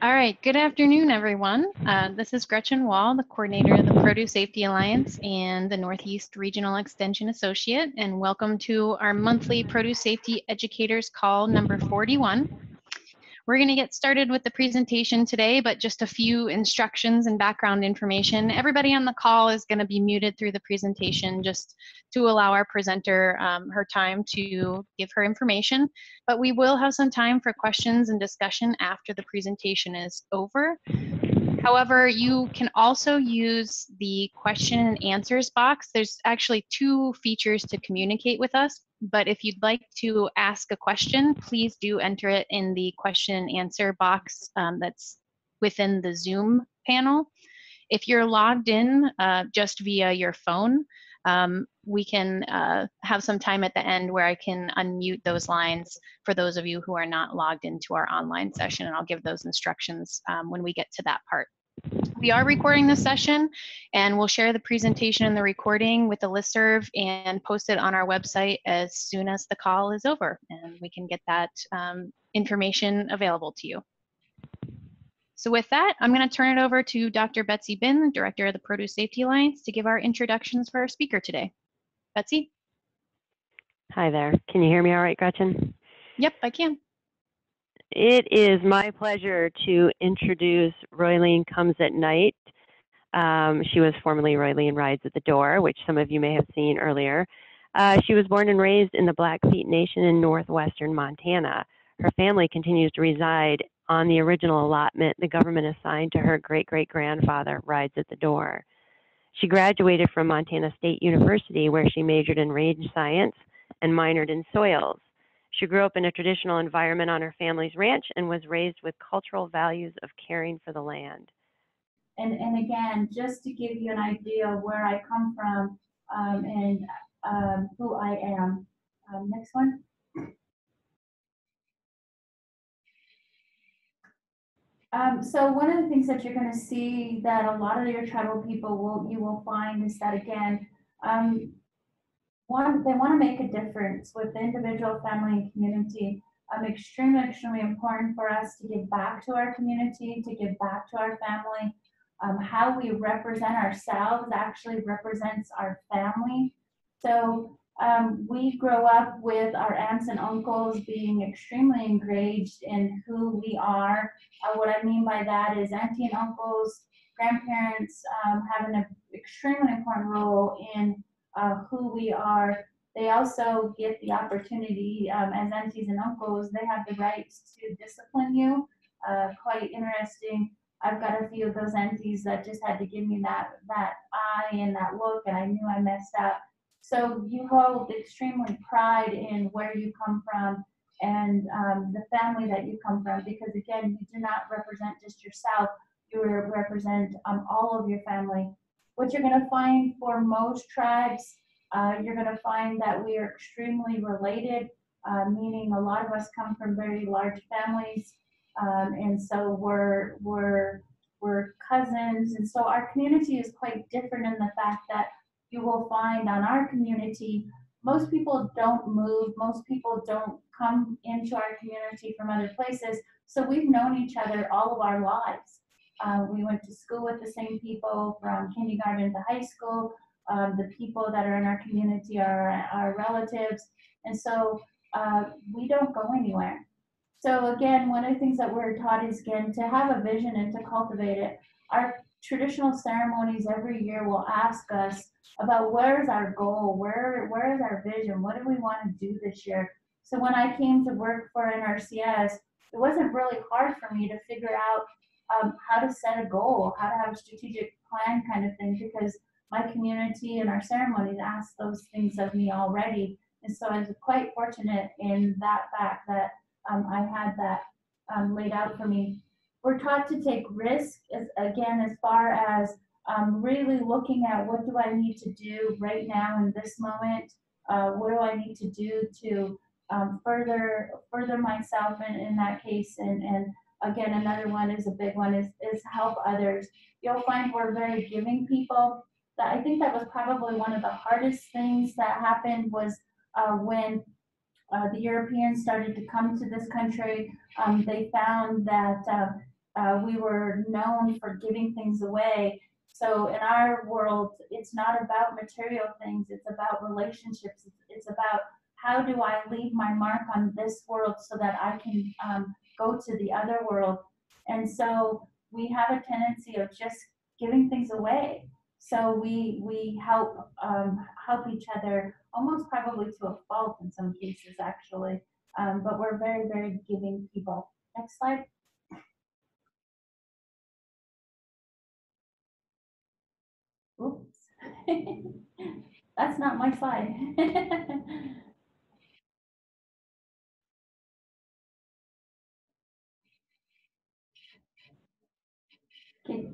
All right, good afternoon, everyone. This is Gretchen Wall, the coordinator of the Produce Safety Alliance and the Northeast Regional Extension Associate, and welcome to our monthly Produce Safety Educators Call number 41. We're going to get started with the presentation today, but just a few instructions and background information. Everybody on the call is going to be muted through the presentation just to allow our presenter her time to give her information. But we will have some time for questions and discussion after the presentation is over. However, you can also use the question and answers box. There's actually two features to communicate with us, but if you'd like to ask a question, please do enter it in the question and answer box that's within the Zoom panel. If you're logged in just via your phone, we can have some time at the end where I can unmute those lines for those of you who are not logged into our online session, and I'll give those instructions when we get to that part. We are recording this session, and we'll share the presentation and the recording with the listserv and post it on our website as soon as the call is over, and we can get that information available to you. So with that, I'm going to turn it over to Dr. Betsy Bin, Director of the Produce Safety Alliance, to give our introductions for our speaker today. Betsy? Hi there. Can you hear me all right, Gretchen? Yep, I can. It is my pleasure to introduce Roylene Comes at Night. She was formerly Roylene Rides at the Door, which some of you may have seen earlier. She was born and raised in the Blackfeet Nation in northwestern Montana. Her family continues to reside on the original allotment the government assigned to her great-great-grandfather, Rides at the Door. She graduated from Montana State University, where she majored in range science and minored in soils. She grew up in a traditional environment on her family's ranch and was raised with cultural values of caring for the land. And again, just to give you an idea of where I come from and who I am. Next one. So one of the things that you're going to see that a lot of your tribal people you will find is that, again, they want to make a difference with the individual, family, and community. Extremely important for us to give back to our community, to give back to our family. How we represent ourselves actually represents our family. So we grow up with our aunts and uncles being extremely engaged in who we are. What I mean by that is auntie and uncles, grandparents having an extremely important role in who we are. They also get the opportunity, as aunties and uncles, they have the rights to discipline you. Quite interesting. I've got a few of those aunties that just had to give me that eye and that look, and I knew I messed up. So you hold extremely pride in where you come from and the family that you come from, because again, you do not represent just yourself, you represent all of your family. What you're going to find for most tribes, you're going to find that we are extremely related, meaning a lot of us come from very large families, and so we're cousins, and so our community is quite different in the fact that you will find on our community, most people don't move, most people don't come into our community from other places, so we've known each other all of our lives. We went to school with the same people from kindergarten to high school. The people that are in our community are our relatives, and so we don't go anywhere. So again, one of the things that we're taught is, again, to have a vision and to cultivate it. Our traditional ceremonies every year will ask us about where's our goal, where is our vision, what do we want to do this year. So when I came to work for NRCS, it wasn't really hard for me to figure out how to set a goal, how to have a strategic plan kind of thing, because my community and our ceremonies asked those things of me already. And so I was quite fortunate in that fact that I had that laid out for me. We're taught to take risks, as far as really looking at what do I need to do right now in this moment, what do I need to do to further myself in that case, and again, another one is a big one is help others. You'll find we're very giving people. I think that was probably one of the hardest things that happened was when the Europeans started to come to this country. They found that we were known for giving things away. So in our world, it's not about material things, it's about relationships. It's about how do I leave my mark on this world so that I can go to the other world. And so we have a tendency of just giving things away. So we help each other, almost probably to a fault in some cases, actually. But we're very, very giving people. Next slide. Oops. That's not my slide.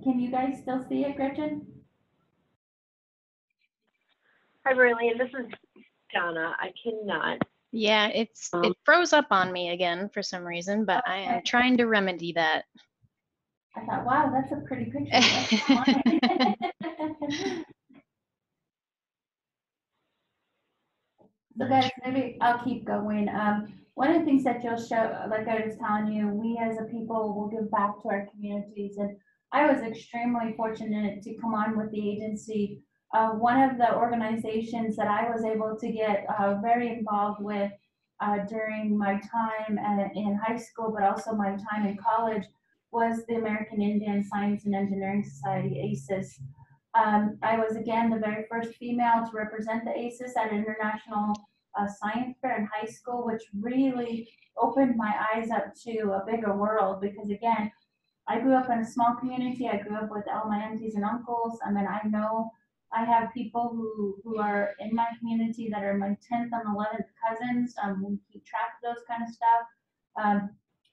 Can you guys still see it, Gretchen? Hi, Roylene. This is Donna. I cannot. Yeah, it froze up on me again for some reason, but I am trying to remedy that. I thought, wow, that's a pretty picture. That's not mine. So guys, maybe I'll keep going. One of the things that you'll show, like I was telling you, we as a people will give back to our communities. And I was extremely fortunate to come on with the agency. One of the organizations that I was able to get very involved with during my time in high school, but also my time in college, was the American Indian Science and Engineering Society, AISES. I was again the very first female to represent the AISES at an international science fair in high school, which really opened my eyes up to a bigger world. Because again, I grew up in a small community. I grew up with all my aunties and uncles. I mean, I know I have people who are in my community that are my 10th and 11th cousins. We keep track of those kind of stuff.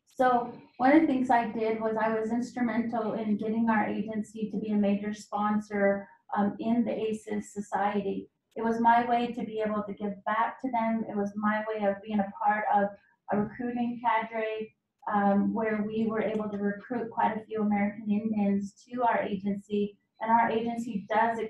So one of the things I did was I was instrumental in getting our agency to be a major sponsor in the AISES Society. It was my way to be able to give back to them. It was my way of being a part of a recruiting cadre where we were able to recruit quite a few American Indians to our agency. And our agency does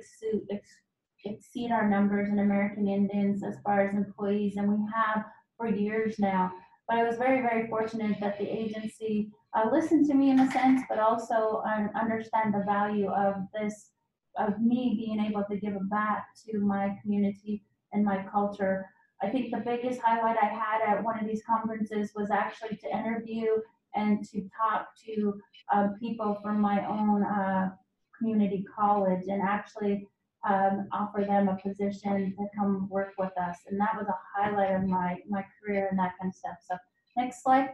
exceed our numbers in American Indians as far as employees, and we have for years now. But I was very, very fortunate that the agency listened to me in a sense, but also understand the value of this, of me being able to give back to my community and my culture. I think the biggest highlight I had at one of these conferences was actually to interview and to talk to people from my own community college and actually offer them a position to come work with us. And that was a highlight of my career and that kind of stuff. So next slide.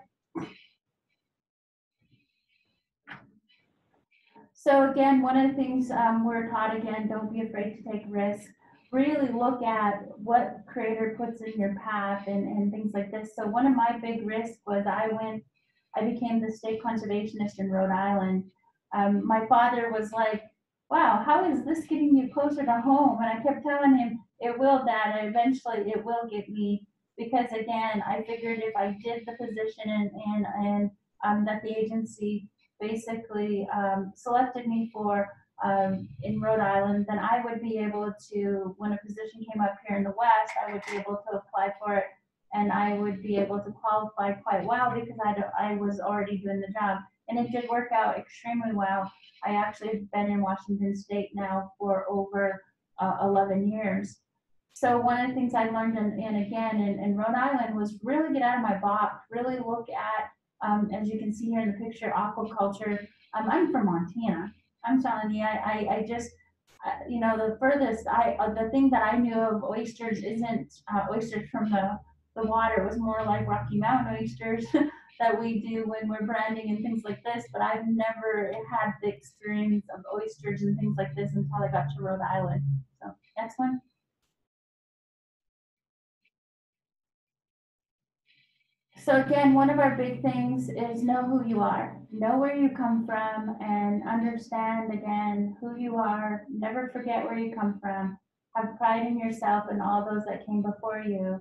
So again, one of the things we're taught, again, don't be afraid to take risks. Really look at what Creator puts in your path and things like this. So one of my big risks was I became the state conservationist in Rhode Island. My father was like, wow, how is this getting you closer to home? And I kept telling him, it will, Dad, and eventually it will get me. Because again, I figured if I did the position and that the agency basically selected me for in Rhode Island, then I would be able to, when a position came up here in the West, I would be able to apply for it and I would be able to qualify quite well because I was already doing the job. And it did work out extremely well. I actually have been in Washington State now for over 11 years. So one of the things I learned in Rhode Island was really get out of my box, really look at, as you can see here in the picture, aquaculture. I'm from Montana. I'm telling you, I just, you know, the furthest, the thing that I knew of oysters isn't oysters from the water. It was more like Rocky Mountain oysters that we do when we're branding and things like this. But I've never had the experience of oysters and things like this until I got to Rhode Island. So next one. So again, one of our big things is know who you are, know where you come from, and understand again who you are. Never forget where you come from. Have pride in yourself and all those that came before you.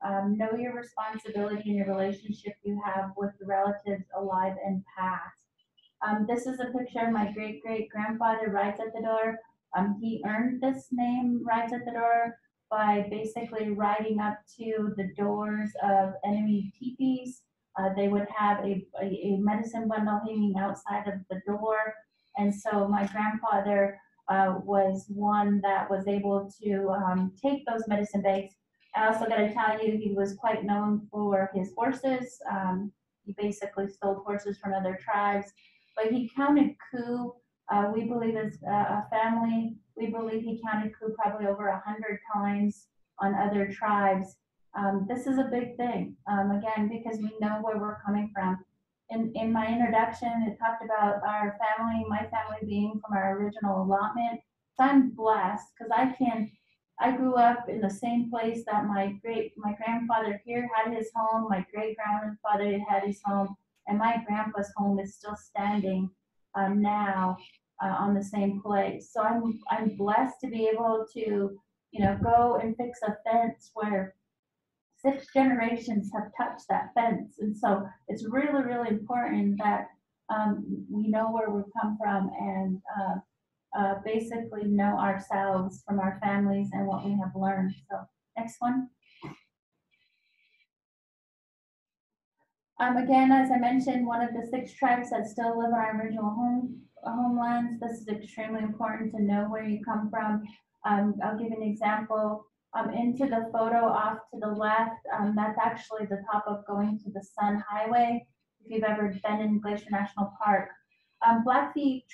Know your responsibility and your relationship you have with the relatives alive and past. This is a picture of my great-great-grandfather Rides at the Door. He earned this name, Rides at the Door, by basically riding up to the doors of enemy teepees They would have a medicine bundle hanging outside of the door. And so my grandfather was one that was able to take those medicine bags. I also got to tell you, he was quite known for his horses. He basically stole horses from other tribes, but he counted coup. We believe as a family, we believe he counted coup probably over 100 times on other tribes. This is a big thing, again, because we know where we're coming from. In my introduction, it talked about our family, my family being from our original allotment. So I'm blessed because I grew up in the same place that my grandfather here had his home, my great grandfather had his home, and my grandpa's home is still standing now on the same place. So I'm blessed to be able to, go and fix a fence where 6 generations have touched that fence. And so it's really, really important that we know where we come from and basically know ourselves from our families and what we have learned. So next one. Again, as I mentioned, one of the 6 tribes that still live on our original homelands. This is extremely important to know where you come from. I'll give you an example. Into the photo off to the left, that's actually the top of Going to the Sun Highway, if you've ever been in Glacier National Park. Blackfeet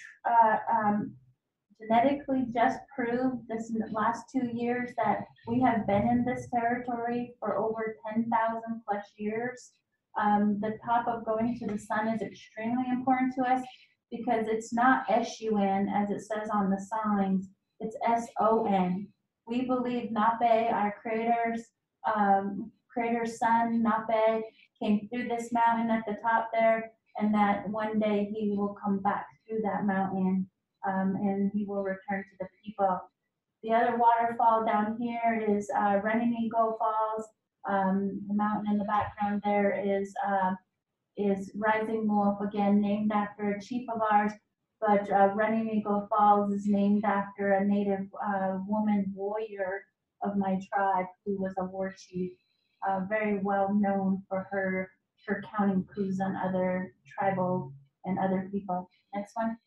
genetically just proved this in the last 2 years that we have been in this territory for over 10,000 plus years. The top of Going to the Sun is extremely important to us because it's not S-U-N as it says on the signs, it's S-O-N. We believe Nape, our creator's son, Nape, came through this mountain at the top there, and that one day he will come back through that mountain and he will return to the people. The other waterfall down here is Running Eagle Falls. The mountain in the background there is Rising Wolf, again named after a chief of ours. But Running Eagle Falls is named after a native woman warrior of my tribe who was a war chief, very well known for her counting coups on other tribal and other people. Next one.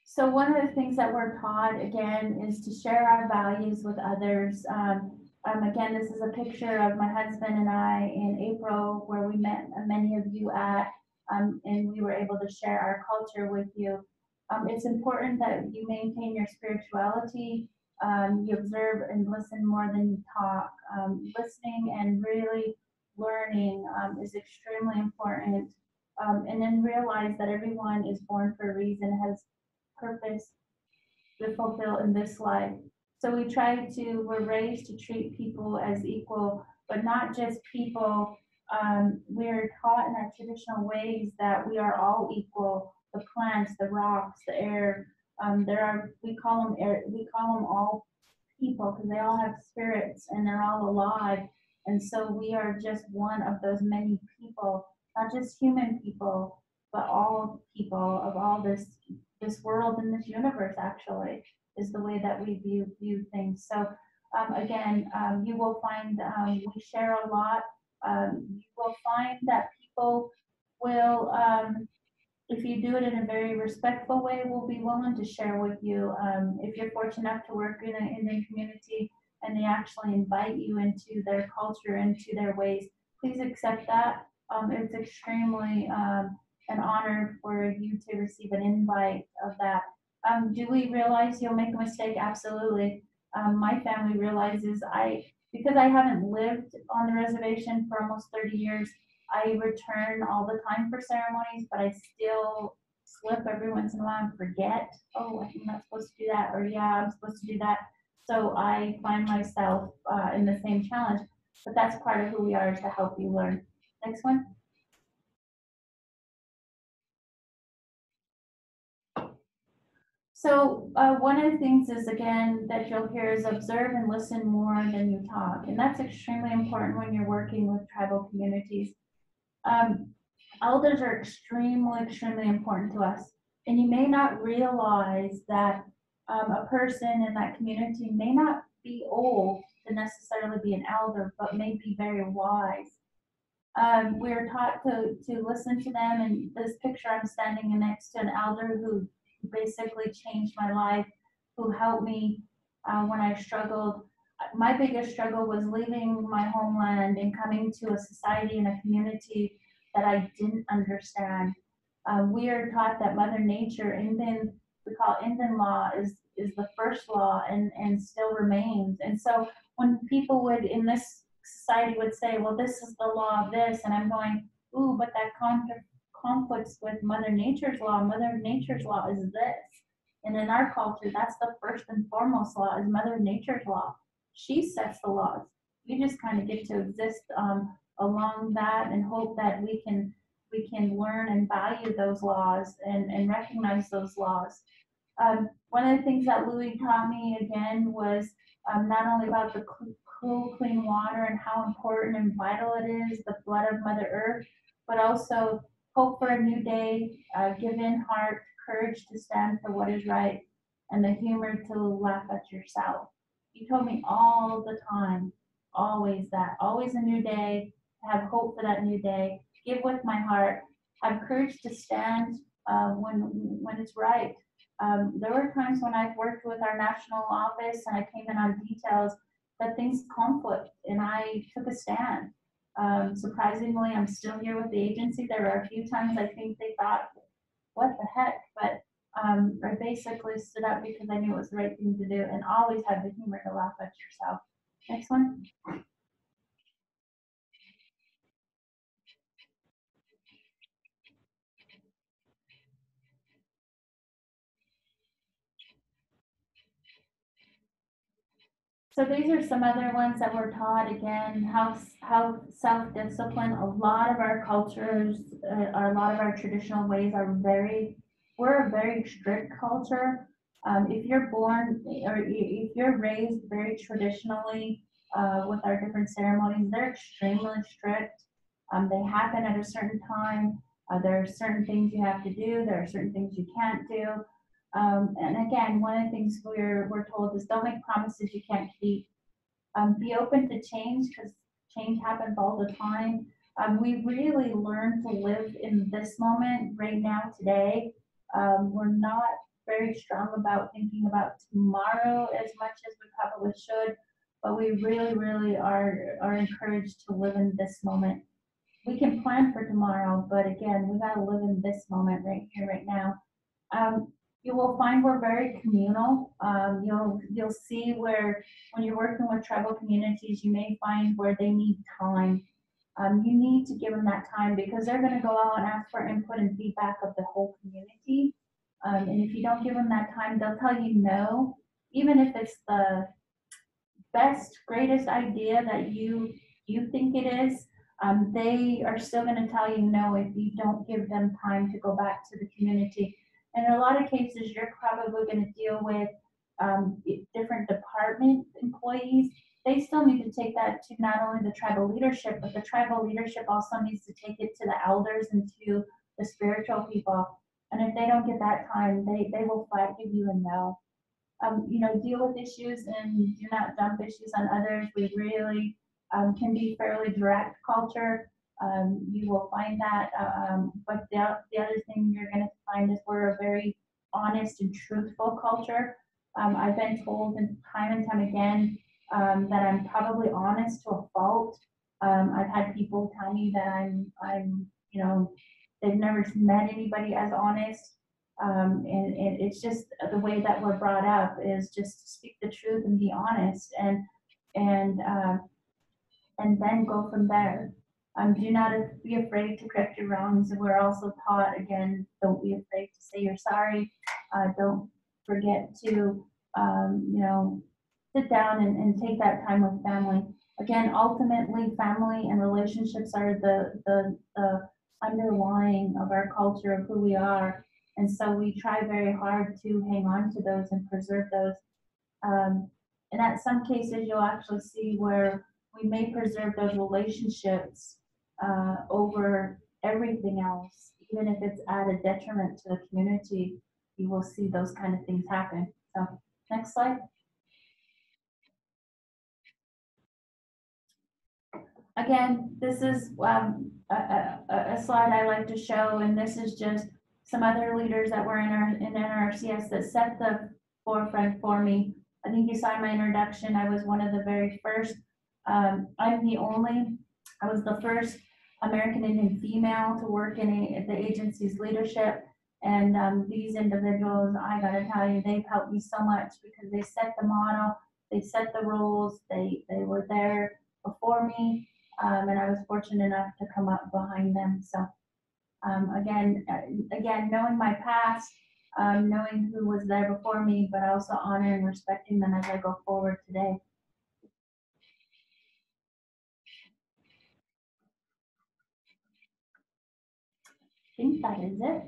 So one of the things that we're taught, again, is to share our values with others. Again, this is a picture of my husband and I in April where we met many of you at, and we were able to share our culture with you. It's important that you maintain your spirituality. You observe and listen more than you talk. Listening and really learning is extremely important. And then realize that everyone is born for a reason, has purpose to fulfill in this life. So we're raised to treat people as equal, but not just people. We're taught in our traditional ways that we are all equal. The plants, the rocks, the air. We call them all people because they all have spirits and they're all alive. And so we are just one of those many people, not just human people, but all people of all this world and this universe actually is the way that we view things. So again, you will find we share a lot. You will find that people will, if you do it in a very respectful way, will be willing to share with you. If you're fortunate enough to work in an Indian community and they actually invite you into their culture, into their ways, please accept that. It's extremely an honor for you to receive an invite of that. Do we realize you'll make a mistake? Absolutely. My family realizes because I haven't lived on the reservation for almost 30 years, I return all the time for ceremonies, but I still slip every once in a while and forget, oh, I'm not supposed to do that, or yeah, I'm supposed to do that. So I find myself in the same challenge, but that's part of who we are, is to help you learn. Next one. So one of the things is, again, that you'll hear is observe and listen more than you talk. And that's extremely important when you're working with tribal communities. Elders are extremely, extremely important to us. And you may not realize that a person in that community may not be old to necessarily be an elder, but may be very wise. We're taught to listen to them, and this picture I'm standing next to an elder who basically changed my life, who helped me when I struggled. My biggest struggle was leaving my homeland and coming to a society and a community that I didn't understand. We are taught that Mother Nature, Indian, we call Indian law, is the first law and still remains. And so when people would in this society would say, well, this is the law of this, and I'm going, ooh, but that conflicts with Mother Nature's law. Mother Nature's law is this. And in our culture, that's the first and foremost law, is Mother Nature's law. She sets the laws. We just kind of get to exist along that and hope that we can learn and value those laws and recognize those laws. One of the things that Louis taught me again was not only about the cool, clean water and how important and vital it is, the blood of Mother Earth, but also hope for a new day, give in heart, courage to stand for what is right, and the humor to laugh at yourself. He told me all the time, always that, always a new day, have hope for that new day, give with my heart, have courage to stand when it's right. There were times when I've worked with our national office and I came in on details that things conflict, and I took a stand. Surprisingly, I'm still here with the agency. There were a few times I think they thought, what the heck? But I basically stood up because I knew it was the right thing to do, and always have the humor to laugh at yourself. Next one. So these are some other ones that we're taught. Again, how self-discipline. A lot of our cultures, a lot of our traditional ways are we're a very strict culture. If you're born or if you're raised very traditionally with our different ceremonies, they're extremely strict. They happen at a certain time. There are certain things you have to do. There are certain things you can't do. And again, one of the things we're told is don't make promises you can't keep. Be open to change because change happens all the time. We really learn to live in this moment right now, today. We're not very strong about thinking about tomorrow as much as we probably should, but we really, really are encouraged to live in this moment. We can plan for tomorrow, but again, we got to live in this moment right here, right now. You will find we're very communal. You'll see where when you're working with tribal communities, you may find where they need time. You need to give them that time because they're going to go out and ask for input and feedback of the whole community. And if you don't give them that time, they'll tell you no, even if it's the best, greatest idea that you think it is. They are still going to tell you no if you don't give them time to go back to the community. And in a lot of cases, you're probably going to deal with different department employees. They still need to take that to not only the tribal leadership, but the tribal leadership also needs to take it to the elders and to the spiritual people. And if they don't get that time, they will flat give you a no. Deal with issues and do not dump issues on others. We really can be fairly direct culture. You will find that, but the other thing you're going to find is we're a very honest and truthful culture. I've been told time and time again that I'm probably honest to a fault. I've had people tell me that I'm they've never met anybody as honest. And it's just the way that we're brought up is just to speak the truth and be honest and then go from there. Do not be afraid to correct your wrongs. And we're also taught, again, don't be afraid to say you're sorry. Don't forget to, sit down and take that time with family. Again, ultimately, family and relationships are the underlying of our culture of who we are. And so we try very hard to hang on to those and preserve those. And at some cases, you'll actually see where we may preserve those relationships over everything else, even if it's at a detriment to the community. You will see those kind of things happen. So Next slide. Again, this is a slide I like to show, and this is just some other leaders that were in NRCS that set the forefront for me. I think you saw in my introduction, I was one of the very first. I was the first American Indian female to work in the agency's leadership. And these individuals, I gotta tell you, they've helped me so much because they set the model, they set the rules, they were there before me. And I was fortunate enough to come up behind them. So again, knowing my past, knowing who was there before me, but also honoring and respecting them as I go forward today. I think that is it.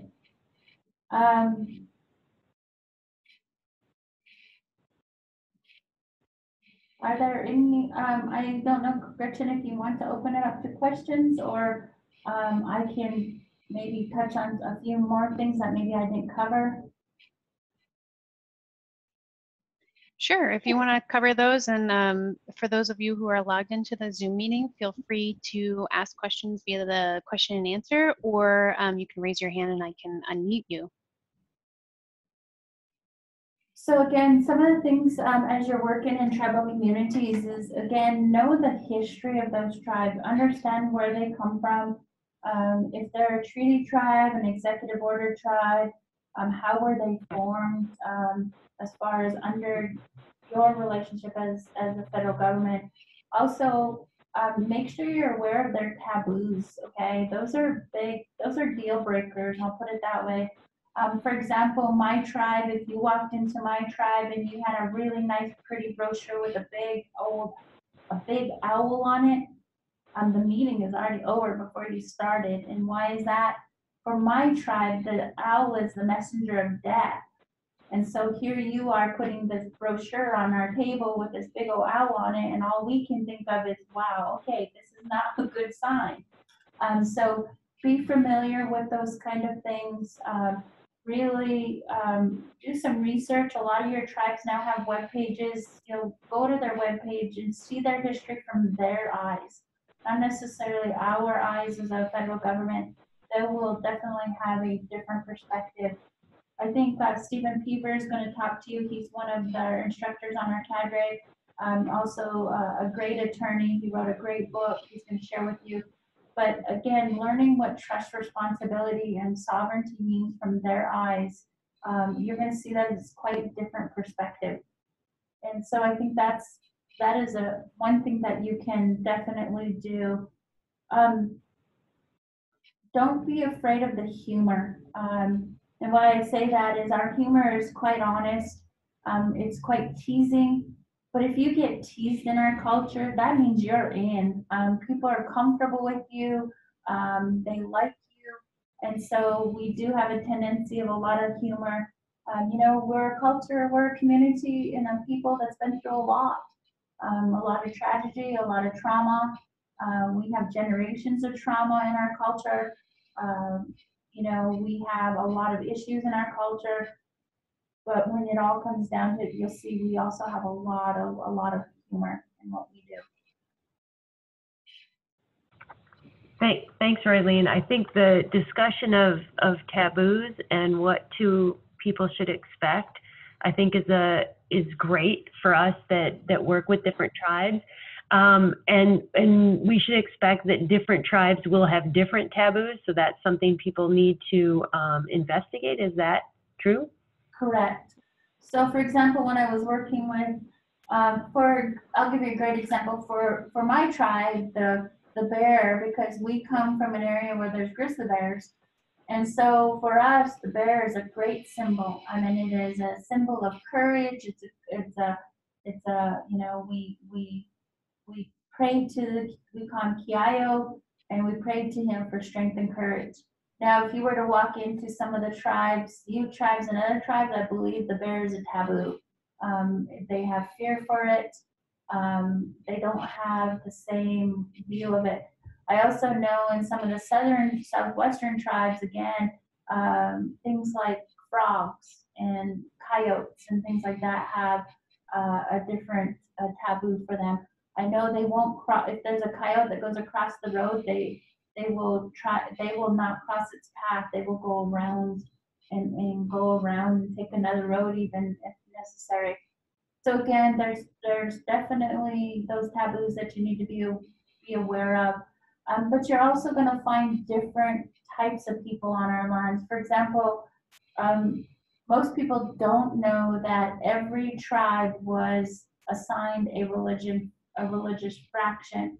Are there any, I don't know, Gretchen, if you want to open it up to questions, or I can maybe touch on a few more things that maybe I didn't cover. Sure, if you want to cover those, and for those of you who are logged into the Zoom meeting, feel free to ask questions via the question and answer, or you can raise your hand and I can unmute you. So again, some of the things as you're working in tribal communities is, again, know the history of those tribes, understand where they come from. If they're a treaty tribe, an executive order tribe, how were they formed as far as under your relationship as the federal government. Also, make sure you're aware of their taboos, okay? Those are deal breakers, I'll put it that way. For example, my tribe, if you walked into my tribe and you had a really nice, pretty brochure with a big owl on it, the meeting is already over before you started. And why is that? For my tribe, the owl is the messenger of death. And so here you are putting this brochure on our table with this big old owl on it, and all we can think of is, wow, okay, this is not a good sign. So be familiar with those kind of things. Really do some research. A lot of your tribes now have web pages. Go to their web page and see their history from their eyes, not necessarily our eyes as a federal government. They will definitely have a different perspective. I think Stephen Peever is going to talk to you. He's one of the instructors on our cadre. Also a great attorney. He wrote a great book he's going to share with you. But again, learning what trust, responsibility, and sovereignty means from their eyes, you're going to see that it's quite a different perspective. And so I think that is one thing that you can definitely do. Don't be afraid of the humor. And why I say that is our humor is quite honest. It's quite teasing. But if you get teased in our culture, that means you're in. People are comfortable with you. They like you. And so we do have a tendency of a lot of humor. We're a culture, we're a community and a people that's been through a lot of tragedy, a lot of trauma. We have generations of trauma in our culture. We have a lot of issues in our culture, but when it all comes down to it, you'll see we also have a lot of humor in what we do. Thanks, Roylene. I think the discussion of taboos and what people should expect, I think is great for us that work with different tribes. And we should expect that different tribes will have different taboos, so that's something people need to investigate. Is that true? Correct. So, for example, when I was working with, I'll give you a great example for my tribe, the bear, because we come from an area where there's grizzly bears. And so for us, the bear is a great symbol. I mean, it is a symbol of courage. We pray we call him Kiayo, and we pray to him for strength and courage. Now, if you were to walk into some of the tribes, Ute tribes and other tribes, I believe the bear is a taboo. They have fear for it. They don't have the same view of it. I also know in some of the southwestern tribes, again, things like frogs and coyotes and things like that have a different taboo for them. I know they won't cross, if there's a coyote that goes across the road, they will not cross its path. They will go around and go around and take another road even if necessary. So again, there's definitely those taboos that you need to be aware of. But you're also going to find different types of people on our lands. For example, most people don't know that every tribe was assigned a religious fraction.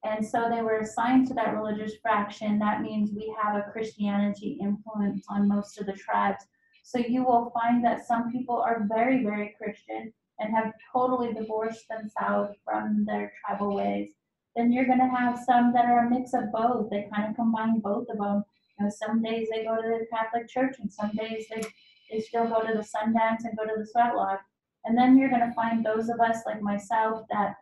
And so they were assigned to that religious fraction. That means we have a Christianity influence on most of the tribes. So you will find that some people are very, very Christian and have totally divorced themselves from their tribal ways. Then you're going to have some that are a mix of both. They kind of combine both of them. You know, some days they go to the Catholic Church, and some days they still go to the Sundance and go to the Sweat Lodge. And then you're going to find those of us like myself that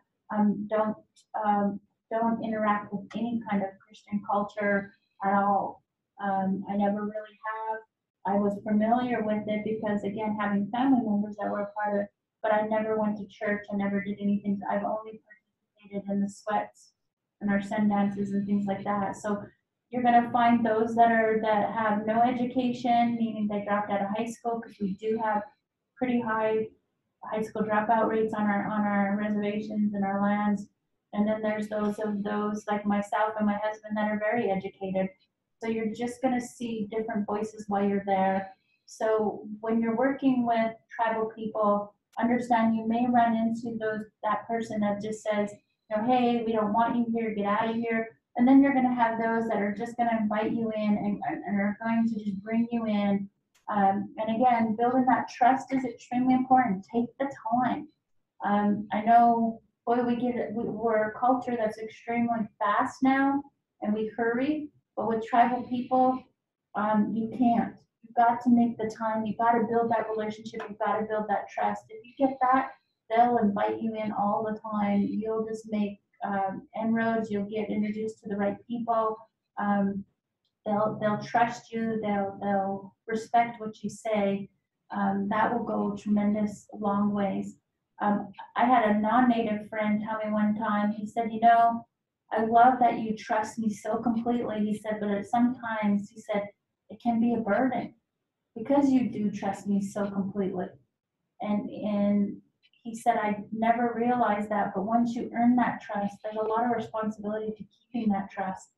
don't interact with any kind of Christian culture at all. I never really have. I was familiar with it because, again, having family members that were a part of it, but I never went to church. I never did anything. I've only participated in the sweats and our sun dances and things like that. So you're going to find those that have no education, meaning they dropped out of high school, because we do have pretty high high school dropout rates on our reservations and our lands. And then there's those like myself and my husband that are very educated. So you're just going to see different voices while you're there. So when you're working with tribal people, understand you may run into that person that just says, you know, hey, we don't want you here, get out of here. And then you're going to have those that are just going to invite you in and are going to just bring you in. And again, building that trust is extremely important. Take the time. I know, boy, we're a culture that's extremely fast now, and we hurry. But with tribal people, you can't. You've got to make the time. You've got to build that relationship. You've got to build that trust. If you get that, they'll invite you in all the time. You'll just make inroads. You'll get introduced to the right people. They'll trust you. They'll respect what you say. That will go tremendous long ways. I had a non-native friend tell me one time. He said, "You know, I love that you trust me so completely." He said, "But sometimes," he said, "it can be a burden because you do trust me so completely." And he said, "I never realized that, but once you earn that trust, there's a lot of responsibility to keeping that trust."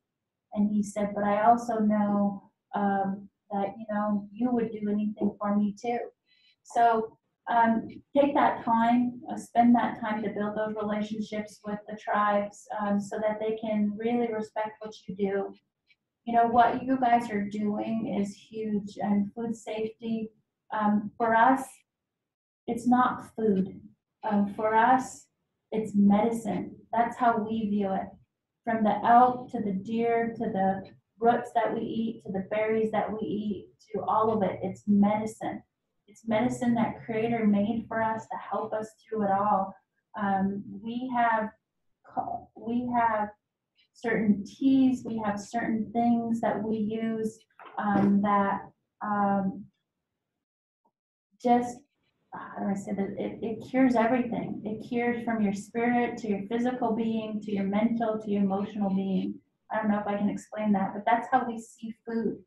And he said, "But I also know that, you know, you would do anything for me too." So take that time, spend that time to build those relationships with the tribes so that they can really respect what you do. You know, what you guys are doing is huge, and food safety, for us, it's not food. For us, it's medicine. That's how we view it. From the elk to the deer to the roots that we eat to the berries that we eat to all of it, it's medicine. It's medicine that Creator made for us to help us through it all. We have certain teas, we have certain things that we use that just, how do I say that? It cures everything. It cures from your spirit to your physical being to your mental to your emotional being. I don't know if I can explain that, but that's how we see food.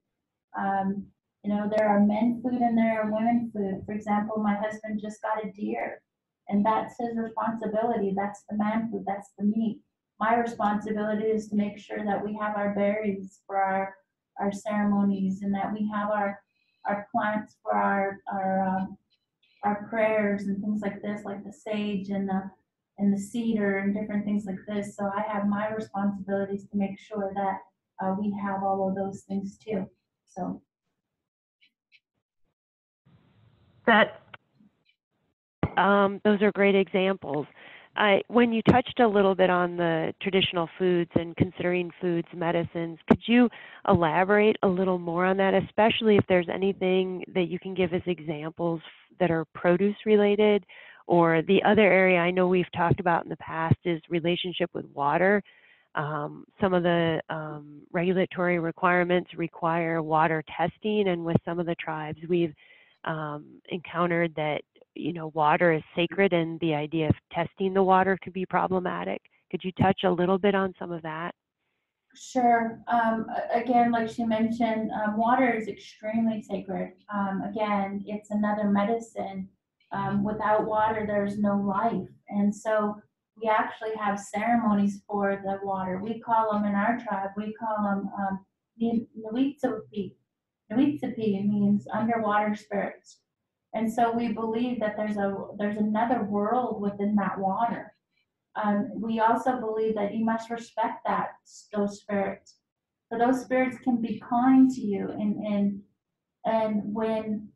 You know, there are men food and there are women food. For example, my husband just got a deer, and that's his responsibility. That's the man food. That's the meat. My responsibility is to make sure that we have our berries for our ceremonies, and that we have our plants for our prayers and things like this, like the sage and the cedar and different things like this. So I have my responsibilities to make sure that we have all of those things too. So that those are great examples. When you touched a little bit on the traditional foods and considering foods medicines, could you elaborate a little more on that, especially if there's anything that you can give as examples that are produce related? Or the other area I know we've talked about in the past is relationship with water. Some of the regulatory requirements require water testing, and with some of the tribes we've encountered that, you know, water is sacred and the idea of testing the water could be problematic. Could you touch a little bit on some of that? Sure. Again, like she mentioned, water is extremely sacred. Again, it's another medicine. Without water, there's no life. And so we actually have ceremonies for the water. We call them in our tribe, we call them Nuitsupi. Nuitsupi means underwater spirits. And so we believe that there's another world within that water. We also believe that you must respect those spirits. So those spirits can be kind to you, and when,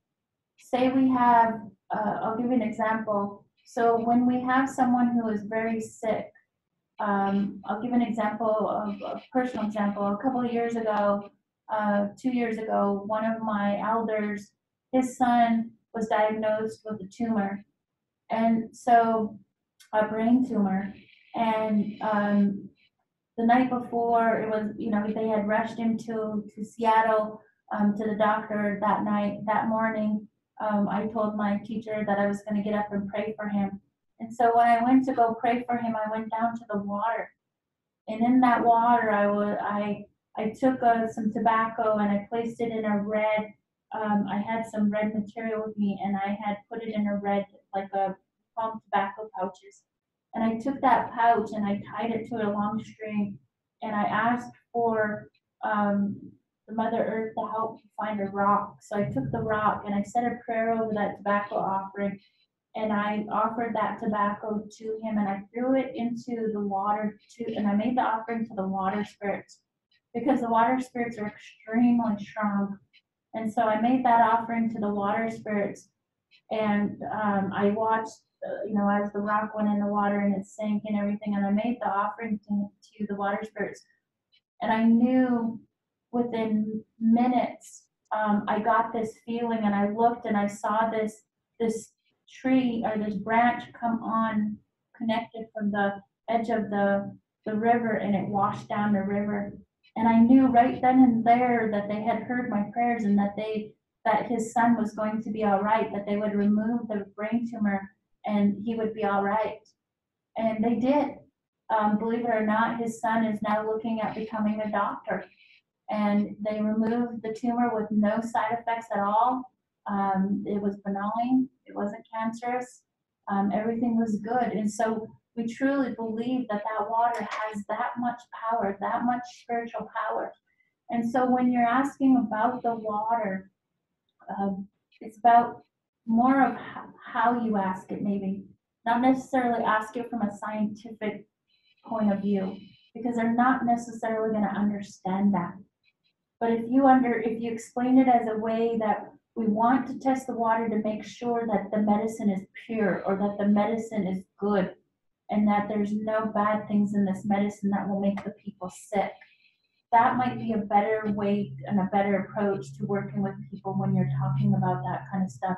say we have, I'll give you an example. So when we have someone who is very sick, I'll give an example of a personal example. A couple of years ago, 2 years ago, one of my elders, his son was diagnosed with a tumor, and so a brain tumor. And the night before, it was, they had rushed him to Seattle, to the doctor that night. That morning, I told my teacher that I was going to get up and pray for him. And so when I went to go pray for him, I went down to the water. And in that water, I took some tobacco and I placed it in a red, I had some red material with me, and I had put it in a red, like a palm tobacco pouches. And I took that pouch and I tied it to a long string, and I asked for the Mother Earth to help me find a rock. So I took the rock and I said a prayer over that tobacco offering, and I offered that tobacco to him, and I threw it into the water and I made the offering to the water spirits, because the water spirits are extremely strong. And so I made that offering to the water spirits, and I watched, as the rock went in the water and it sank and everything, and I made the offering to the water spirits. And I knew within minutes, I got this feeling, and I looked and I saw this tree or this branch come on, connected from the edge of the river, and it washed down the river. And I knew right then and there that they had heard my prayers, and that his son was going to be all right, that they would remove the brain tumor and he would be all right. And they did. Believe it or not, his son is now looking at becoming a doctor. And they removed the tumor with no side effects at all. It was benign. It wasn't cancerous. Everything was good. And so we truly believe that water has that much power, that much spiritual power. And so when you're asking about the water, it's about more of how you ask it, maybe. Not necessarily ask it from a scientific point of view, because they're not necessarily going to understand that. But if you explain it as a way that we want to test the water to make sure that the medicine is pure, or that the medicine is good, and that there's no bad things in this medicine that will make the people sick, that might be a better way and a better approach to working with people when you're talking about that kind of stuff.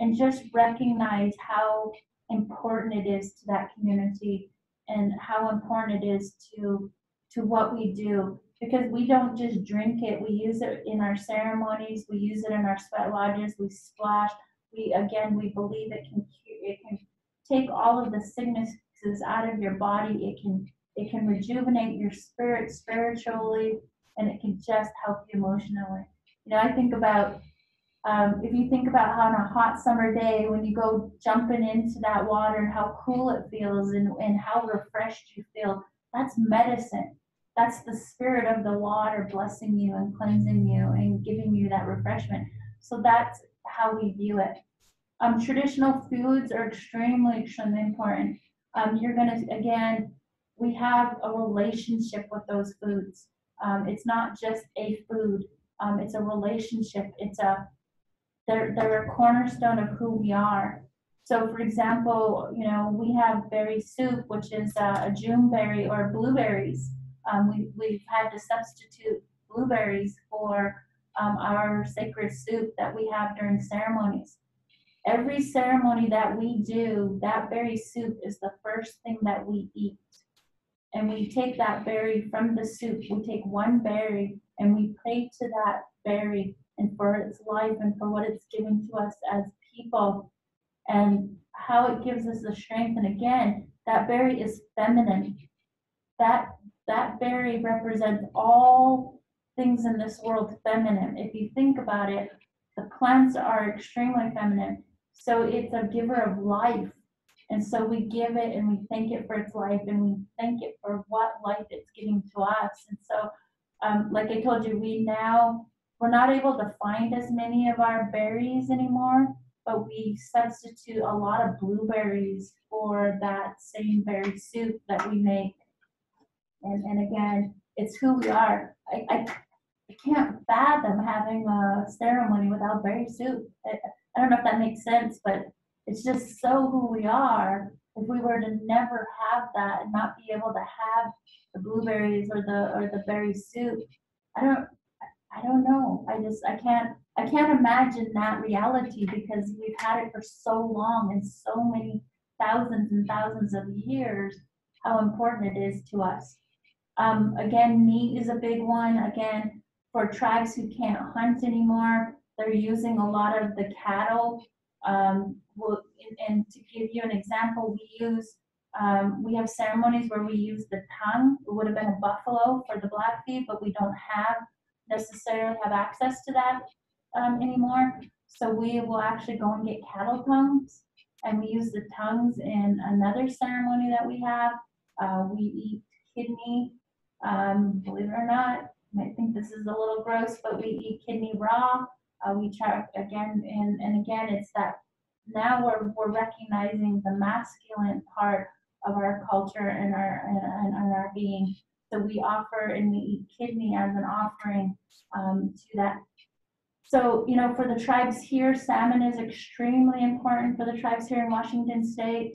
And just recognize how important it is to that community, and how important it is to what we do. Because we don't just drink it, we use it in our ceremonies, we use it in our sweat lodges, we splash. We believe it can take all of the sicknesses out of your body. It can rejuvenate your spirit spiritually, and it can just help you emotionally. I think about, if you think about how on a hot summer day, when you go jumping into that water and how cool it feels, and how refreshed you feel, that's medicine. That's the spirit of the water blessing you and cleansing you and giving you that refreshment. So that's how we view it. Traditional foods are extremely, extremely important. We have a relationship with those foods. It's not just a food. It's a relationship. They're a cornerstone of who we are. So, for example, we have berry soup, which is a June berry or blueberries. We've had to substitute blueberries for our sacred soup that we have during ceremonies. Every ceremony that we do, that berry soup is the first thing that we eat. And we take that berry from the soup. We take one berry and we pray to that berry and for its life and for what it's giving to us as people and how it gives us the strength. And again, that berry is feminine. That berry represents all things in this world feminine. If you think about it, the plants are extremely feminine. So it's a giver of life. And so we give it and we thank it for its life and we thank it for what life it's giving to us. And so, like I told you, we're not able to find as many of our berries anymore, but we substitute a lot of blueberries for that same berry soup that we make. And again, it's who we are. I can't fathom having a ceremony without berry soup. I don't know if that makes sense, but it's just so who we are. If we were to never have that and not be able to have the blueberries or the berry soup, I don't know. I can't imagine that reality because we've had it for so long and so many thousands and thousands of years, how important it is to us. Again, meat is a big one. Again, for tribes who can't hunt anymore, they're using a lot of the cattle. And to give you an example, we have ceremonies where we use the tongue. It would have been a buffalo for the Blackfeet, but we don't necessarily have access to that anymore. So we will actually go and get cattle tongues, and we use the tongues in another ceremony that we have. We eat kidney. Believe it or not, you might think this is a little gross, but we eat kidney raw. We try again, and again, it's that now we're recognizing the masculine part of our culture and our being. So we offer and we eat kidney as an offering to that. So, for the tribes here, salmon is extremely important for the tribes here in Washington State.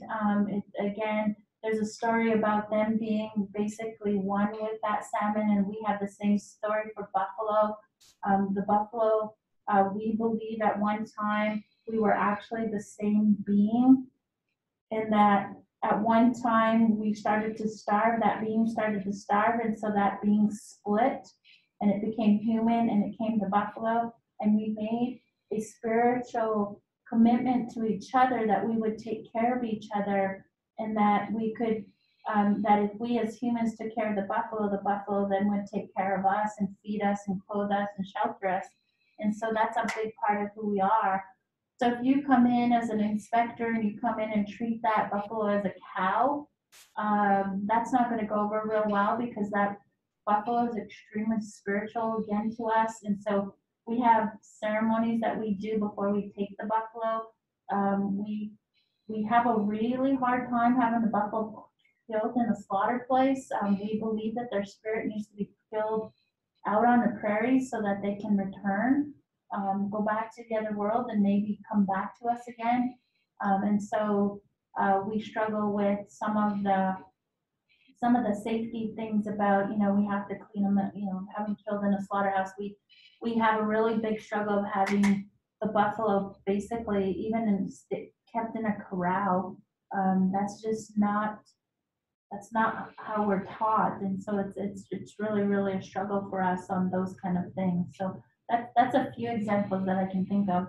Again, there's a story about them being basically one with that salmon, and we have the same story for buffalo. The buffalo, we believe at one time we were actually the same being, in that at one time we started to starve, that being started to starve, and so that being split, and it became human, and it came to buffalo, and we made a spiritual commitment to each other that we would take care of each other, and that we could, that if we as humans took care of the buffalo then would take care of us and feed us and clothe us and shelter us. And so that's a big part of who we are. So if you come in as an inspector and you come in and treat that buffalo as a cow, that's not going to go over real well, because that buffalo is extremely spiritual again to us. And so we have ceremonies that we do before we take the buffalo. We have a really hard time having the buffalo killed in a slaughter place. We believe that their spirit needs to be killed out on the prairies so that they can return, go back to the other world, and maybe come back to us again. And so we struggle with some of the safety things about, we have to clean them, have them killed in a slaughterhouse. We have a really big struggle of having the buffalo basically even kept in a corral. That's not how we're taught, and so it's really, really a struggle for us on those kind of things. So that's a few examples that I can think of.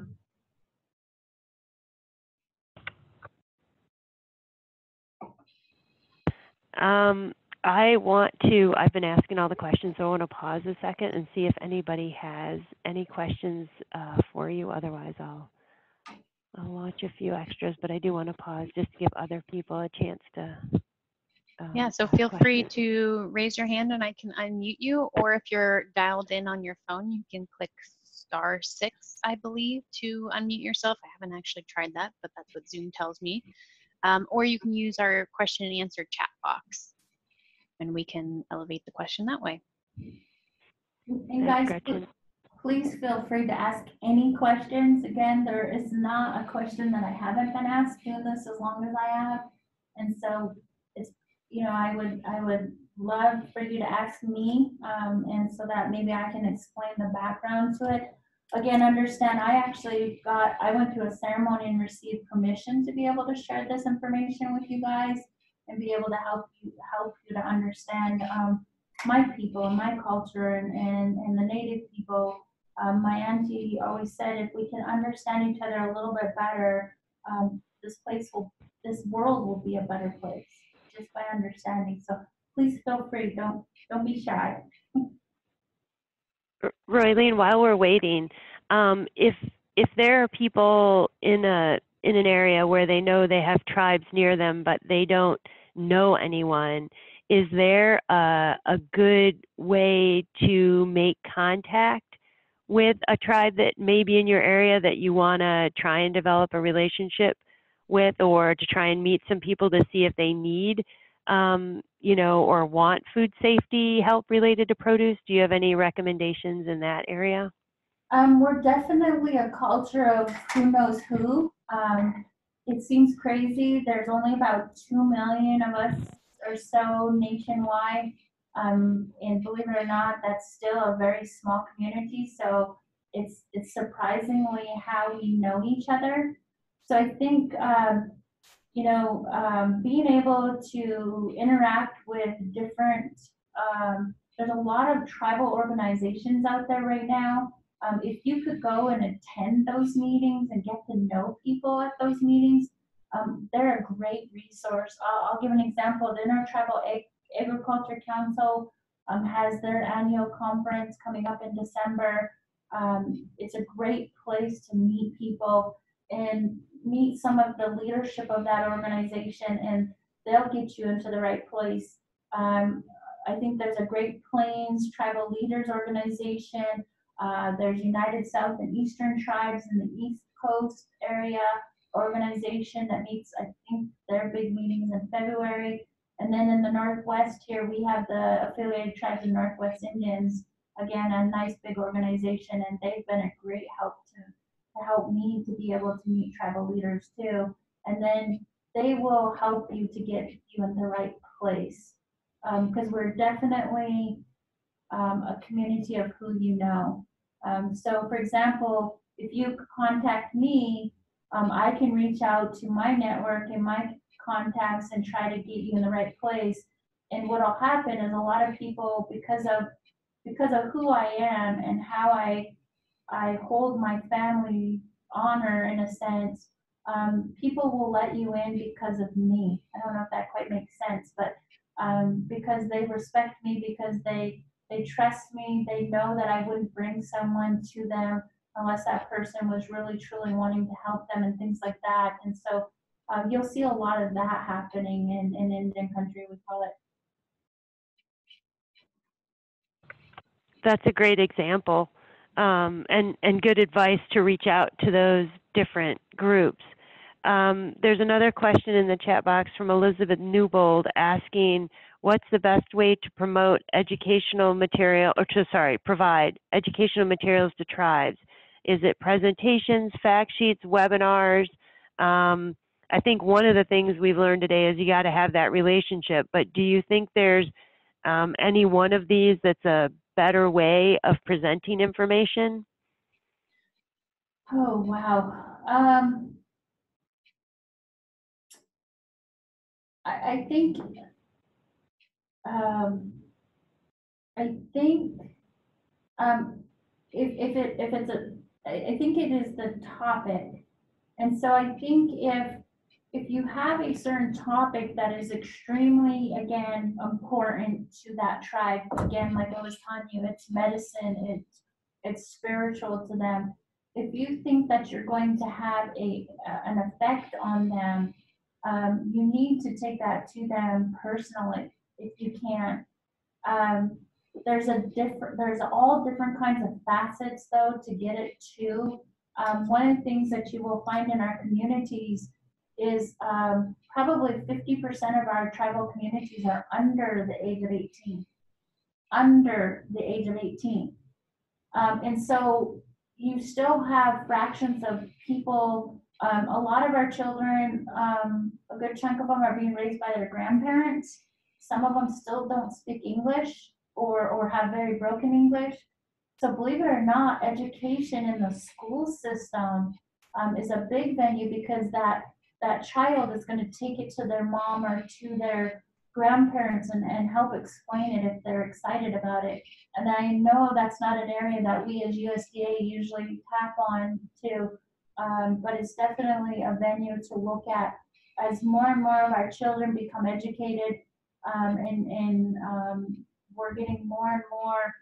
I've been asking all the questions, so I want to pause a second and see if anybody has any questions for you. Otherwise, I'll launch a few extras, but I do want to pause just to give other people a chance to Yeah, so feel free to raise your hand and I can unmute you, or if you're dialed in on your phone, you can click *6, I believe, to unmute yourself. I haven't actually tried that, but that's what Zoom tells me. Or you can use our question and answer chat box, and we can elevate the question that way. And guys, please feel free to ask any questions. Again, there is not a question that I haven't been asked doing this as long as I have. And so it's, I would love for you to ask me, and so that maybe I can explain the background to it. Again, understand, I went through a ceremony and received permission to be able to share this information with you guys and be able to help you to understand my people and my culture and the Native people My auntie always said, if we can understand each other a little bit better, this world will be a better place just by understanding. So please feel free. Don't be shy. Roylene, while we're waiting, if there are people in an area where they know they have tribes near them, but they don't know anyone, is there a good way to make contact with a tribe that may be in your area that you want to try and develop a relationship with, or to try and meet some people to see if they need or want food safety help related to produce? Do you have any recommendations in that area? We're definitely a culture of who knows who. It seems crazy. There's only about 2 million of us or so nationwide. And believe it or not, that's still a very small community. So it's surprisingly how we know each other. So I think being able to interact with different, there's a lot of tribal organizations out there right now. If you could go and attend those meetings and get to know people at those meetings, they're a great resource. I'll give an example. The Intertribal Agriculture Council has their annual conference coming up in December. It's a great place to meet people and meet some of the leadership of that organization, and they'll get you into the right place. I think there's a Great Plains Tribal Leaders Organization. There's United South and Eastern Tribes in the East Coast area organization that meets, I think, their big meetings in February. And then in the Northwest here, we have the Affiliated Tribes of Northwest Indians. Again, a nice big organization, and they've been a great help to help me to be able to meet tribal leaders too. And then they will help you to get you in the right place. Because we're definitely a community of who you know. So for example, if you contact me, I can reach out to my network and my contacts and try to get you in the right place. And what'll happen is a lot of people, because of who I am and how I hold my family honor in a sense, people will let you in because of me. I don't know if that quite makes sense, but because they respect me, because they trust me, they know that I wouldn't bring someone to them unless that person was really truly wanting to help them and things like that. And so you'll see a lot of that happening in Indian country, we call it. That's a great example, and good advice to reach out to those different groups. There's another question in the chat box from Elizabeth Newbold asking, what's the best way to promote educational material, provide educational materials to tribes? Is it presentations, fact sheets, webinars? I think one of the things we've learned today is you got to have that relationship, but do you think there's any one of these that's a better way of presenting information? Oh, wow. I think if it's I think it is the topic. And so I think if you have a certain topic that is extremely, again, important to that tribe, again, like I was telling you, it's medicine, it's spiritual to them. If you think that you're going to have an effect on them, you need to take that to them personally if you can. There's all different kinds of facets though to get it to. One of the things that you will find in our communities is probably 50% of our tribal communities are under the age of 18. Under the age of 18. And so you still have fractions of people. A lot of our children, a good chunk of them are being raised by their grandparents. Some of them still don't speak English or have very broken English. So believe it or not, education in the school system is a big venue because that child is going to take it to their mom or to grandparents and help explain it if they're excited about it. And I know that's not an area that we as USDA usually tap on to, but it's definitely a venue to look at as more and more of our children become educated, and we're getting more and more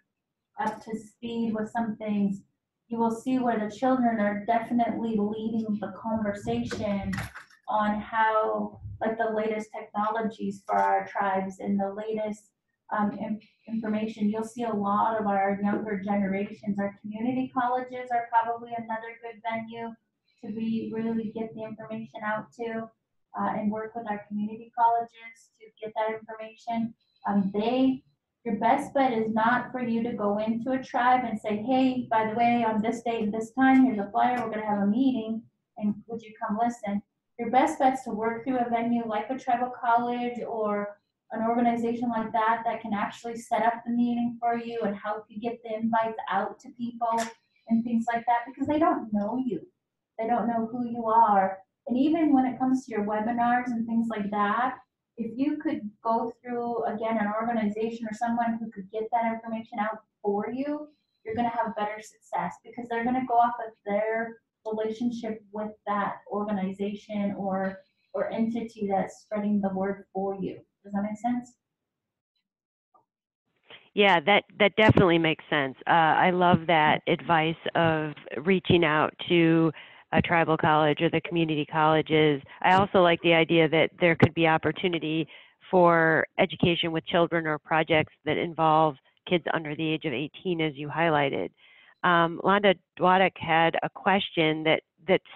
up to speed with some things. You will see where the children are definitely leading the conversation on how, like the latest technologies for our tribes and the latest information. You'll see a lot of our younger generations. Our community colleges are probably another good venue to be really get the information out to, and work with our community colleges to get that information. Your best bet is not for you to go into a tribe and say, hey, by the way, on this date and this time, here's a flyer, we're gonna have a meeting, and would you come listen? Your best bet's to work through a venue like a tribal college or an organization like that that can actually set up the meeting for you and help you get the invites out to people and things like that, because they don't know you. They don't know who you are. And even when it comes to your webinars and things like that, if you could go through, again, an organization or someone who could get that information out for you, you're going to have better success, because they're going to go off of their relationship with that organization or entity that's spreading the word for you. Does that make sense? Yeah, that definitely makes sense. I love that advice of reaching out to a tribal college or the community colleges. I also like the idea that there could be opportunity for education with children or projects that involve kids under the age of 18, as you highlighted. Londa Dwadek had a question that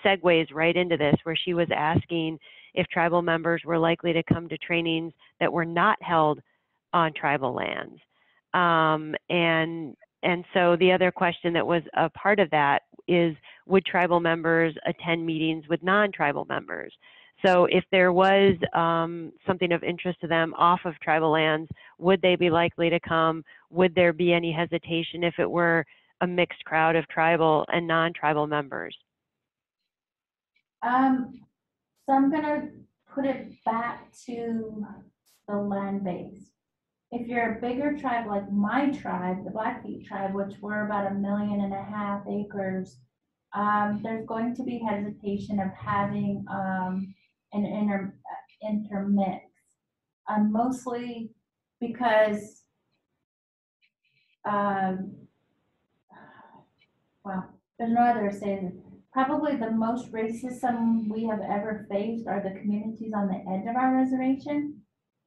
segues right into this, where she was asking if tribal members were likely to come to trainings that were not held on tribal lands. And so the other question that was a part of that is, would tribal members attend meetings with non-tribal members? So if there was something of interest to them off of tribal lands, would they be likely to come? Would there be any hesitation if it were a mixed crowd of tribal and non-tribal members? So I'm gonna put it back to the land base. If you're a bigger tribe like my tribe, the Blackfeet tribe, which we're about 1.5 million acres, there's going to be hesitation of having an intermix, mostly because, well, there's no other saying. Probably the most racism we have ever faced are the communities on the edge of our reservation.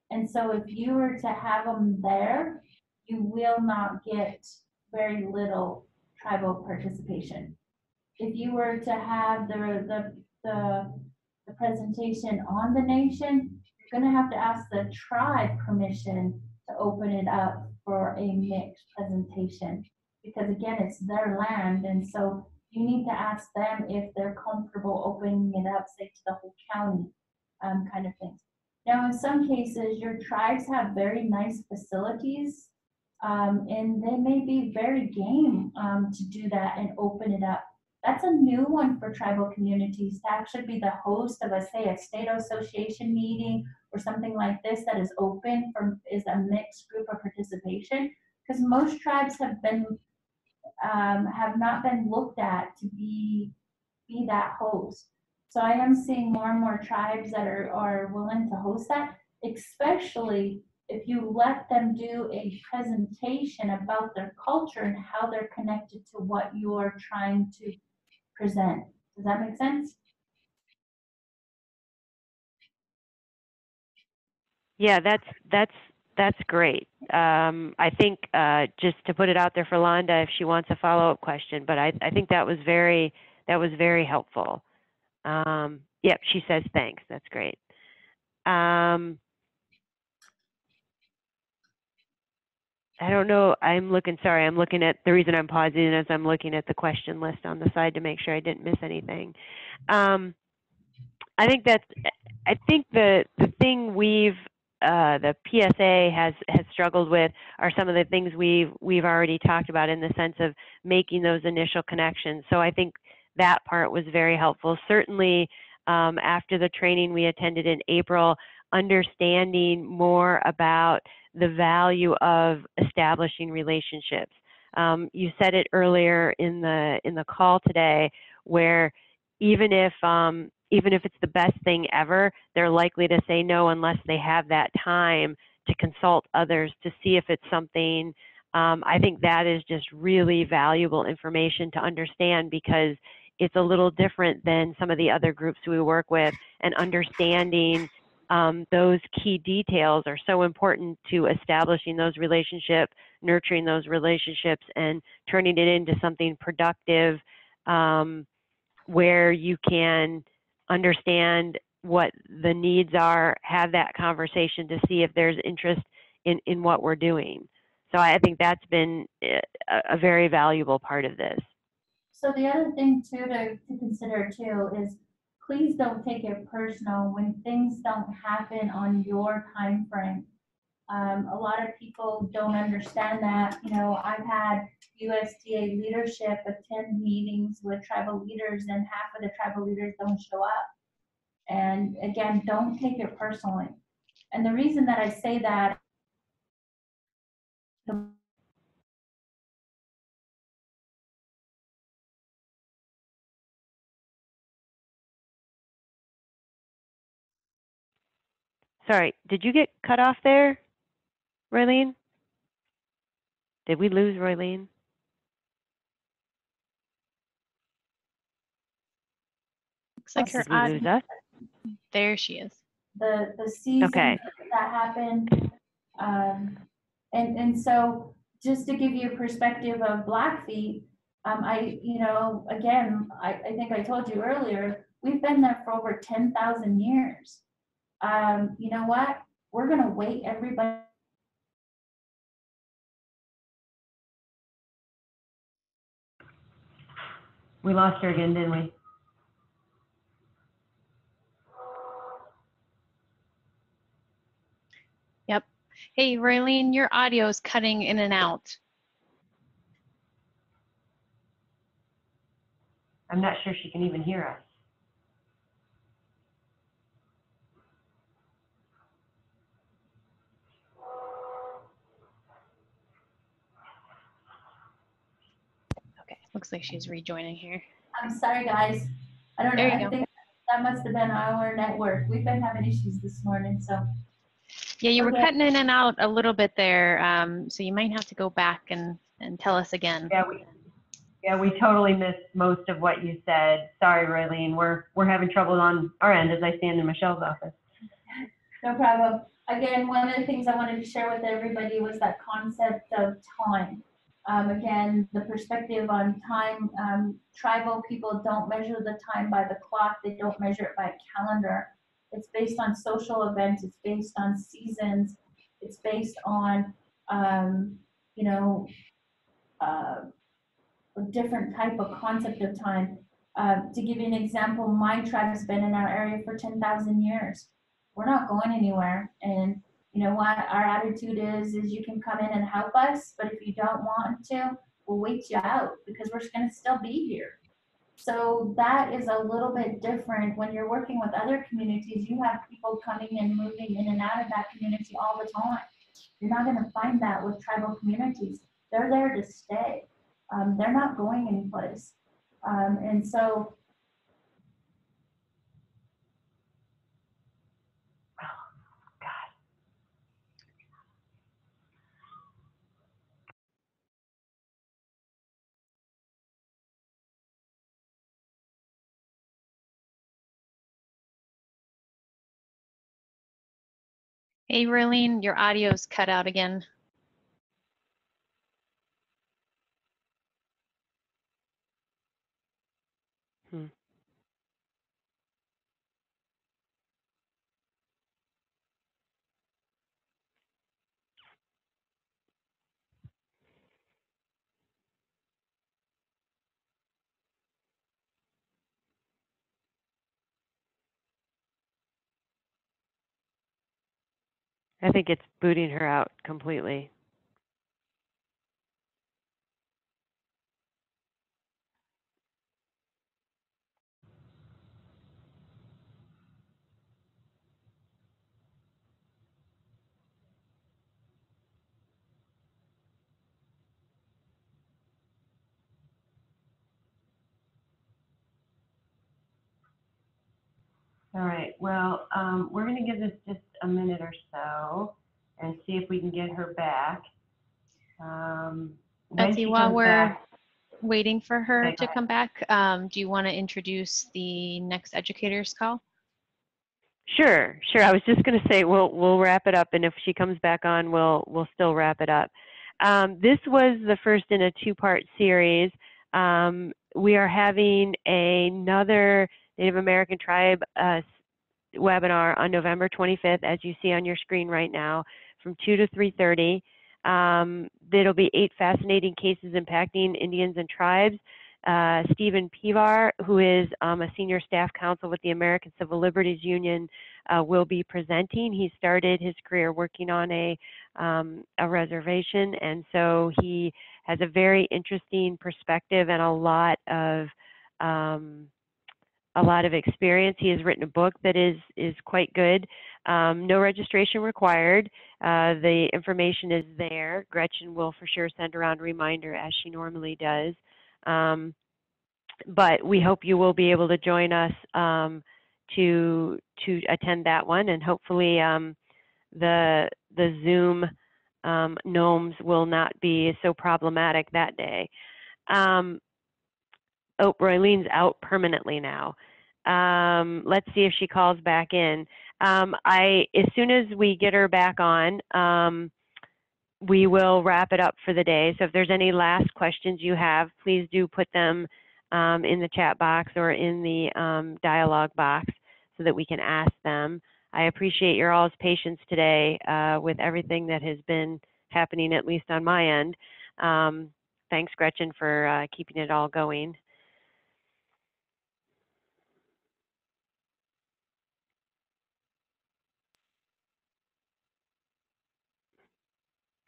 And so if you were to have them there, you will not get very little tribal participation. If you were to have the presentation on the nation, you're gonna have to ask the tribe permission to open it up for a mixed presentation. Because again, it's their land, and so you need to ask them if they're comfortable opening it up, say, to the whole county, kind of thing. Now, in some cases, your tribes have very nice facilities, and they may be very game to do that and open it up. That's a new one for tribal communities, to actually be the host of say, a state association meeting or something like this that is open is a mixed group of participation, because most tribes have not been looked at to be that host. So I am seeing more and more tribes that are willing to host that, especially if you let them do a presentation about their culture and how they're connected to what you're trying to present. Does that make sense? Yeah, that's great. I think just to put it out there for Londa, if she wants a follow-up question, but I think that was very helpful. Yep, she says thanks. That's great. I don't know. I'm looking at, the reason I'm pausing is I'm looking at the question list on the side to make sure I didn't miss anything. I think the thing the PSA has struggled with are some of the things we've already talked about, in the sense of making those initial connections. So I think that part was very helpful. Certainly, after the training we attended in April, understanding more about the value of establishing relationships. You said it earlier in the call today, where even if it's the best thing ever, they're likely to say no unless they have that time to consult others to see if it's something. I think that is just really valuable information to understand, because it's a little different than some of the other groups we work with, and understanding those key details are so important to establishing those relationships, nurturing those relationships, and turning it into something productive, where you can understand what the needs are, have that conversation to see if there's interest in what we're doing. So I think that's been a very valuable part of this. So the other thing too to consider too is, please don't take it personal when things don't happen on your time frame. A lot of people don't understand that. You know, I've had USDA leadership attend meetings with tribal leaders, and half of the tribal leaders don't show up. And again, don't take it personally. And the reason that I say that, Sorry, did you get cut off there, Roylene? Did we lose Roylene? Looks like her Did we lose us? There she is. the season Okay. that happened, and so just to give you a perspective of Blackfeet, again, I think I told you earlier, we've been there for over 10,000 years. You know what? We're gonna wait everybody. We lost her again, didn't we? Yep. Hey, Roylene, your audio is cutting in and out. I'm not sure she can even hear us. Okay, looks like she's rejoining here. I'm sorry, guys. I don't know. There you I go. think that must have been our network. We've been having issues this morning, so. Yeah, you were Okay. cutting in and out a little bit there, so you might have to go back and tell us again. Yeah, we totally missed most of what you said. Sorry, Roylene. We're having trouble on our end as I stand in Michelle's office. No problem. Again, one of the things I wanted to share with everybody was that concept of time. Again, the perspective on time, tribal people don't measure the time by the clock. They don't measure it by a calendar. It's based on social events. It's based on seasons. It's based on, you know, a different type of concept of time. To give you an example, my tribe's been in our area for 10,000 years. We're not going anywhere. And you know what? Our attitude is you can come in and help us, but if you don't want to, we'll wait you out, because we're going to still be here. So that is a little bit different. When you're working with other communities, you have people coming and moving in and out of that community all the time. You're not going to find that with tribal communities. They're there to stay. They're not going anyplace. And so, Hey, Roylene, your audio's cut out again. I think it's booting her out completely. All right, well, we're going to give this just a minute or so and see if we can get her back. When Betsy, she while comes we're back, waiting for her okay, go to ahead. come back, do you want to introduce the next educators call? Sure, sure. I was just going to say we'll wrap it up, and if she comes back on, we'll still wrap it up. This was the first in a two-part series. We are having another Native American tribe webinar on November 25th, as you see on your screen right now, from 2 to 3:30. There'll be 8 fascinating cases impacting Indians and tribes. Stephen Pivar, who is a senior staff counsel with the American Civil Liberties Union, will be presenting. He started his career working on a reservation, and so he has a very interesting perspective and a lot of experience. He has written a book that is quite good. No registration required. The information is there. Gretchen will for sure send around a reminder, as she normally does. But we hope you will be able to join us to attend that one, and hopefully the Zoom gnomes will not be so problematic that day. Oh, Roylene's out permanently now. Let's see if she calls back in. As soon as we get her back on, we will wrap it up for the day. So if there's any last questions you have, please do put them in the chat box or in the dialogue box so that we can ask them. I appreciate your all's patience today with everything that has been happening, at least on my end. Thanks, Gretchen, for keeping it all going.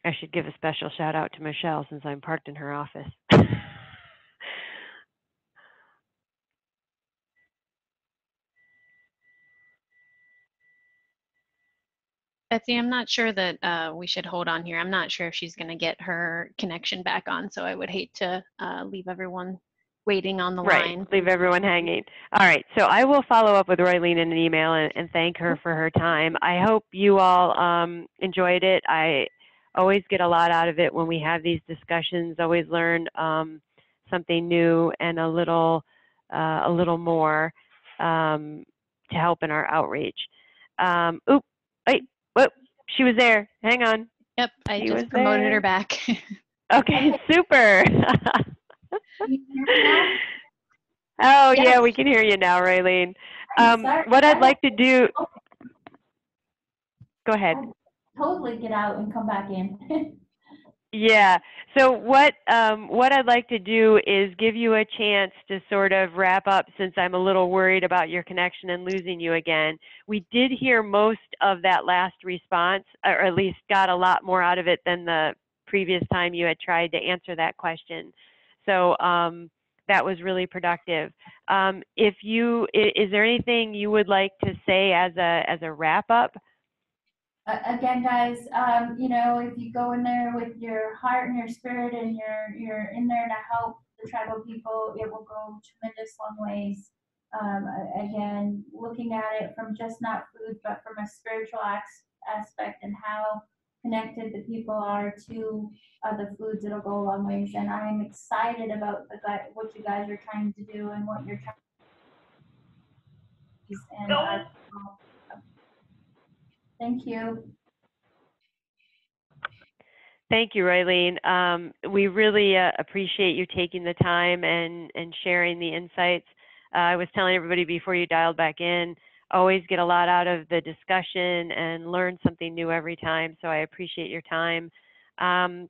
I should give a special shout out to Michelle since I'm parked in her office. Betsy, I'm not sure that we should hold on here. I'm not sure if she's going to get her connection back on, so I would hate to leave everyone waiting on the Right, line. leave everyone hanging. All right, so I will follow up with Roylene in an email and thank her for her time. I hope you all enjoyed it. I always get a lot out of it when we have these discussions, always learn something new and a little more to help in our outreach. Oop, wait, whoop, she was there. Hang on. Yep, I She was just promoted there. her back. Okay, super. Can you hear me now? Oh, Yes. yeah, we can hear you now, Roylene. Sorry, What I'd like to do, go ahead. I'll totally get out and come back in. Yeah, so what I'd like to do is give you a chance to sort of wrap up, since I'm a little worried about your connection and losing you again. We did hear most of that last response, or at least got a lot more out of it than the previous time you had tried to answer that question. So that was really productive. Is there anything you would like to say as a wrap up? Again, guys, you know, if you go in there with your heart and your spirit and you're in there to help the tribal people, it will go tremendous long ways. Again, looking at it from just not food, but from a spiritual aspect and how connected the people are to the foods, it'll go a long ways. And I'm excited about what you guys are trying to do and what you're trying to do. And thank you. Thank you, Roylene. We really appreciate you taking the time and sharing the insights. I was telling everybody before you dialed back in, always get a lot out of the discussion and learn something new every time, so I appreciate your time.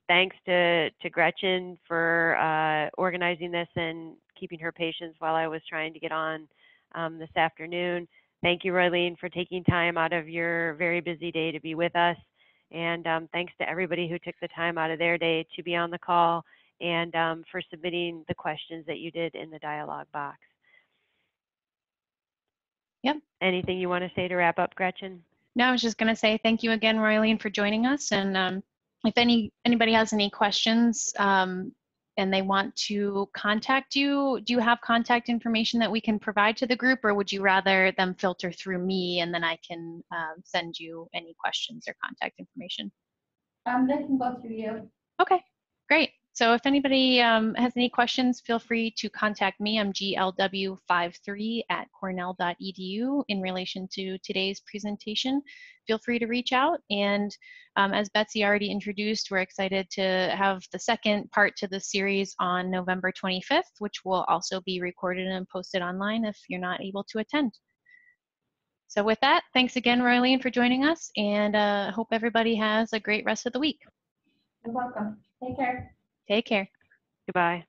Thanks to Gretchen for organizing this and keeping her patience while I was trying to get on this afternoon. Thank you, Roylene, for taking time out of your very busy day to be with us. And thanks to everybody who took the time out of their day to be on the call and for submitting the questions that you did in the dialogue box. Yep. Anything you want to say to wrap up, Gretchen? No, I was just going to say thank you again, Roylene, for joining us. And if anybody has any questions, and they want to contact you, do you have contact information that we can provide to the group, or would you rather them filter through me and then I can send you any questions or contact information? They can go through you. Okay, great. So if anybody has any questions, feel free to contact me. I'm glw53@cornell.edu in relation to today's presentation. Feel free to reach out. And as Betsy already introduced, we're excited to have the second part to the series on November 25th, which will also be recorded and posted online if you're not able to attend. So with that, thanks again, Roylene, for joining us, and hope everybody has a great rest of the week. You're welcome. Take care. Take care. Goodbye.